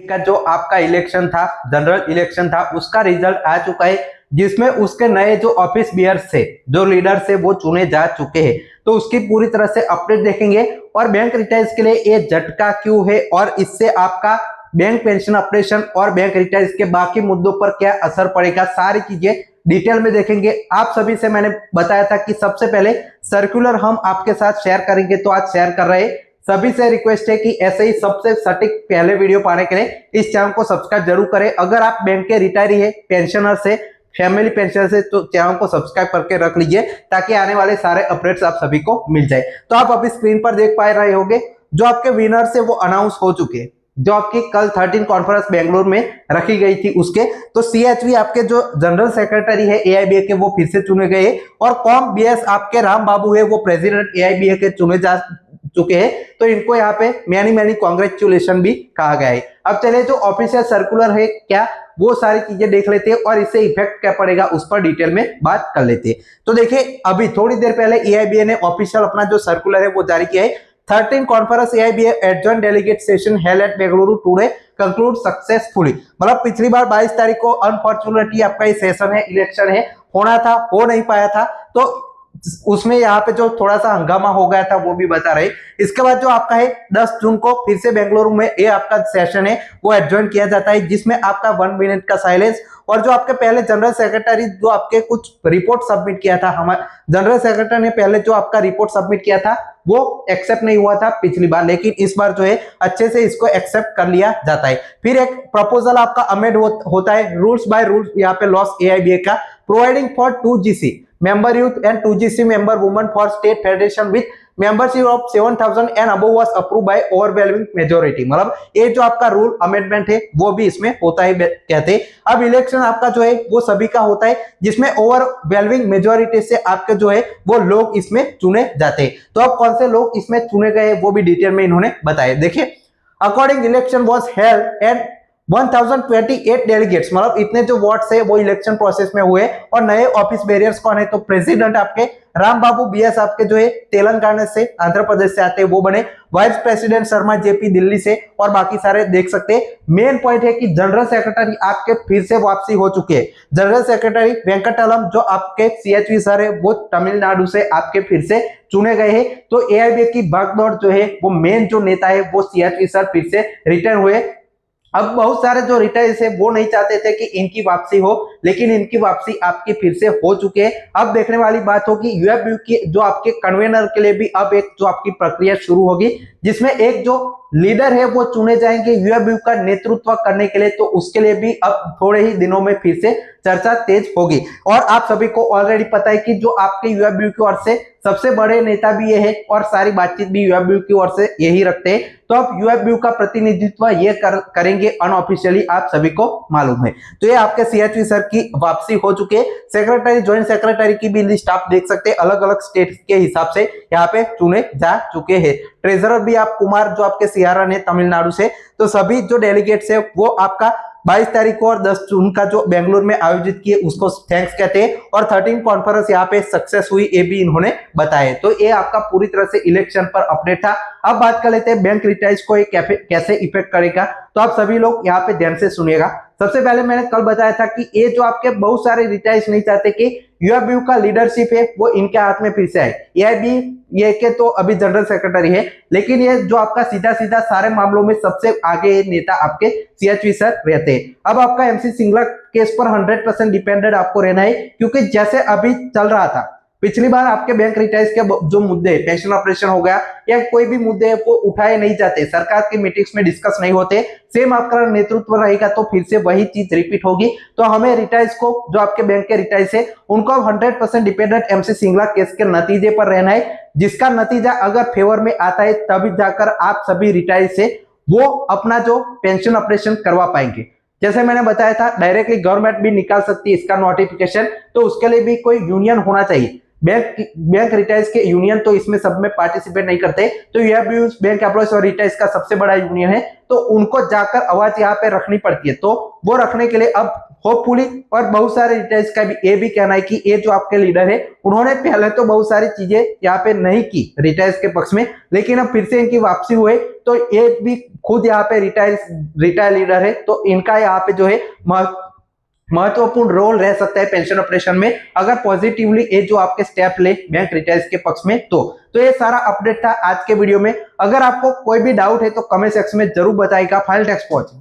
का जो आपका इलेक्शन था, जनरल इलेक्शन था, उसका रिजल्ट आ चुका है, जिसमें उसके नए जो ऑफिस बियर्स थे, जो लीडर से वो चुने जा चुके हैं। तो उसकी पूरी तरह से अपडेट देखेंगे और बैंक रिटायर्स के लिए ये झटका क्यों है और इससे आपका बैंक पेंशन ऑपरेशन और बैंक रिटायर्स के बाकी मुद्दों पर क्या असर पड़ेगा, सारी चीजें डिटेल में देखेंगे। आप सभी से मैंने बताया था कि सबसे पहले सर्कुलर हम आपके साथ शेयर करेंगे, तो आज शेयर कर रहे हैं। सभी से रिक्वेस्ट है कि ऐसे ही सबसे सटीक पहले वीडियो पाने के लिए इस चैनल को सब्सक्राइब जरूर करें। अगर आप बैंक के रिटायरी है, पेंशनर से, फैमिली पेंशनर से, तो चैनल को सब्सक्राइब करके रख लीजिए ताकि आने वाले सारे अपडेट्स आप सभी को मिल जाए। तो आप अभी स्क्रीन पर देख पा रहे होंगे जो आपके विनर से वो अनाउंस हो चुके हैं, जो आपकी कल 13 कॉन्फ्रेंस बेंगलुरु में रखी गई थी उसके। तो सीएचवी आपके जो जनरल सेक्रेटरी है एआईबीए के, वो फिर से चुने गए और कॉम बीएस आपके राम बाबू है, वो प्रेसिडेंट एआईबीए के चुने जा चुके हैं। तो इनको यहाँ पे मैनी कॉन्ग्रेचुलेशन भी कहा गया है। अब चलिए जो ऑफिशियल सर्कुलर है क्या, वो सारी चीजें देख लेते हैं और इससे इफेक्ट क्या पड़ेगा उस पर डिटेल में बात कर लेते हैं। तो देखिए अभी थोड़ी देर पहले एआईबीए ने ऑफिशियल अपना जो सर्कुलर है वो जारी किया है। 13 conference AIBA adjoint delegate session held at Bengaluru today conclude successfully. मतलब पिछली बार 22 तारीख को अनफॉर्चुनेटली आपका ये सेशन है, इलेक्शन है, होना था, हो नहीं पाया था, तो उसमें यहाँ पे जो थोड़ा सा हंगामा हो गया था वो भी बता रहे। इसके बाद जो आपका है 10 जून को फिर से बेंगलुरु में ये आपका सेशन है वो एडजॉइन किया जाता है, जिसमें आपका 1 मिनट का साइलेंस। और जो आपके पहले जनरल सेक्रेटरी जो आपके कुछ रिपोर्ट सबमिट किया था, हमारे जनरल सेक्रेटरी ने पहले जो आपका रिपोर्ट सबमिट किया था वो एक्सेप्ट नहीं हुआ था पिछली बार, लेकिन इस बार जो है अच्छे से इसको एक्सेप्ट कर लिया जाता है। फिर एक प्रपोजल आपका अमेंड होता है रूल्स बाय रूल्स यहाँ पे लॉस एआईबीए का, providing for 2GC member youth and 2GC member women for state federation with membership of 7,000 and above was approved by overwhelming majority। मतलब ये जो आपका रूल अमेंडमेंट है वो भी इसमें होता है कहते हैं। अब इलेक्शन आपका जो है वो सभी का होता है, जिसमें ओवरवेलमिंग मेजोरिटी से आपके जो है वो लोग इसमें चुने जाते हैं। तो अब कौन से लोग इसमें चुने गए वो भी डिटेल में इन्होंने बताया। देखिए according election was held and 1028 delegates, मतलब इतने जो वोट्स है वो इलेक्शन प्रोसेस में हुए। और नए ऑफिस बैरियर्स कौन है, तो प्रेसिडेंट आपके राम बाबू बीएस आपके जो है तेलंगाना से, आंध्र प्रदेश से आते हैं, वो बने। Vice president Sharma JP Delhi से, और बाकी सारे देख सकते हैं। मेन पॉइंट है कि जनरल सेक्रेटरी आपके फिर से वापसी हो चुके हैं। जनरल सेक्रेटरी वेंकटलम जो आपके सीएचवी सर है वो तमिलनाडु से आपके फिर से चुने गए हैं। तो एआईबीए की भागदौड़ जो है वो मेन जो नेता है वो सीएचवी सर फिर से रिटर्न हुए। अब बहुत सारे जो रिटायर्स है वो नहीं चाहते थे कि इनकी वापसी हो, लेकिन इनकी वापसी आपकी फिर से हो चुके हैं। अब देखने वाली बात होगी यूएफबी की जो आपके कन्वेनर के लिए भी अब एक जो आपकी प्रक्रिया शुरू होगी, जिसमें एक जो लीडर है वो चुने जाएंगे यूएफबी का नेतृत्व करने के लिए। तो उसके लिए भी अब थोड़े ही दिनों में फिर से चर्चा तेज होगी। और आप सभी को ऑलरेडी पता है कि जो आपके यूएफबी की ओर से सबसे बड़े नेता भी ये है और सारी बातचीत भी यूएफबी की ओर से यही रखते हैं। तो अब यूएफबी का प्रतिनिधित्व ये करेंगे अनऑफिशियली, आप सभी को मालूम है। तो ये आपके सीएचवी सर की वापसी हो चुके। सेक्रेटरी, ज्वाइंट सेक्रेटरी की भी लिस्ट आप देख सकते हैं, अलग अलग स्टेट के हिसाब से यहाँ पे चुने जा चुके हैं। ट्रेजरर भी आप कुमार जो आपके सियारन है तमिलनाडु से। तो सभी जो डेलीगेट्स है वो आपका 22 तारीख को और 10 जून का जो बेंगलुरु में आयोजित किए उसको थैंक्स कहते हैं। और 13 कॉन्फ्रेंस यहाँ पे सक्सेस हुई, ये भी इन्होंने बताया। तो ये आपका पूरी तरह से इलेक्शन पर अपडेट था। अब बात कर लेते हैं बैंक रिटायर्स को कैसे इफेक्ट करेगा। तो आप सभी लोग यहाँ पे ध्यान से सुनिएगा। सबसे पहले मैंने कल बताया था कि ये जो आपके बहुत सारे रिटायर्स नहीं चाहते कि यूएफबी का लीडरशिप है वो इनके हाथ में फिर से आए। ये के तो अभी जनरल सेक्रेटरी है, लेकिन ये जो आपका सीधा सीधा सारे मामलों में सबसे आगे नेता आपके सीएचवी सर रहते हैं। अब आपका एमसी सिंगला केस पर 100% डिपेंडेंट आपको रहना है, क्योंकि जैसे अभी चल रहा था पिछली बार आपके बैंक रिटायर्स के जो मुद्दे, पेंशन ऑपरेशन हो गया या कोई भी मुद्दे वो उठाए नहीं जाते, सरकार की मीटिंग्स में डिस्कस नहीं होते, सेम आपका नेतृत्व रहेगा तो फिर से वही चीज रिपीट होगी। तो हमें रिटायर्स को, जो आपके बैंक के रिटायर्स है, उनको 100% डिपेंडेंट एमसी सिंगला केस के नतीजे पर रहना है, जिसका नतीजा अगर फेवर में आता है तभी जाकर आप सभी रिटायर्स से वो अपना जो पेंशन ऑपरेशन करवा पाएंगे। जैसे मैंने बताया था डायरेक्टली गवर्नमेंट भी निकाल सकती है इसका नोटिफिकेशन, तो उसके लिए भी कोई यूनियन होना चाहिए। बैंक रिटेल्स के यूनियन तो इसमें सब में पार्टिसिपेट नहीं करते, तो यह भी उस बैंक एम्प्लॉयज और रिटेल्स का सबसे बड़ा यूनियन है, तो उनको जाकर आवाज यहाँ पे रखनी पड़ती है। तो वो रखने के लिए अब होपफुली, और बहुत सारे रिटेल्स का भी ये भी कहना है कि ये जो आपके लीडर है उन्होंने पहले तो बहुत सारी चीजें यहाँ पे नहीं की रिटेल्स के पक्ष में, लेकिन अब फिर से इनकी वापसी हुई, तो ये भी खुद यहाँ पे रिटायर लीडर है, तो इनका यहाँ पे जो है महत्वपूर्ण रोल रह सकता है पेंशन ऑपरेशन में, अगर पॉजिटिवली ये जो आपके स्टेप ले बैंक रिटेल्स के पक्ष में। तो ये सारा अपडेट था आज के वीडियो में। अगर आपको कोई भी डाउट है तो कमेंट सेक्शन में जरूर बताइएगा। फाइनल टेक्स्ट पहुंचे।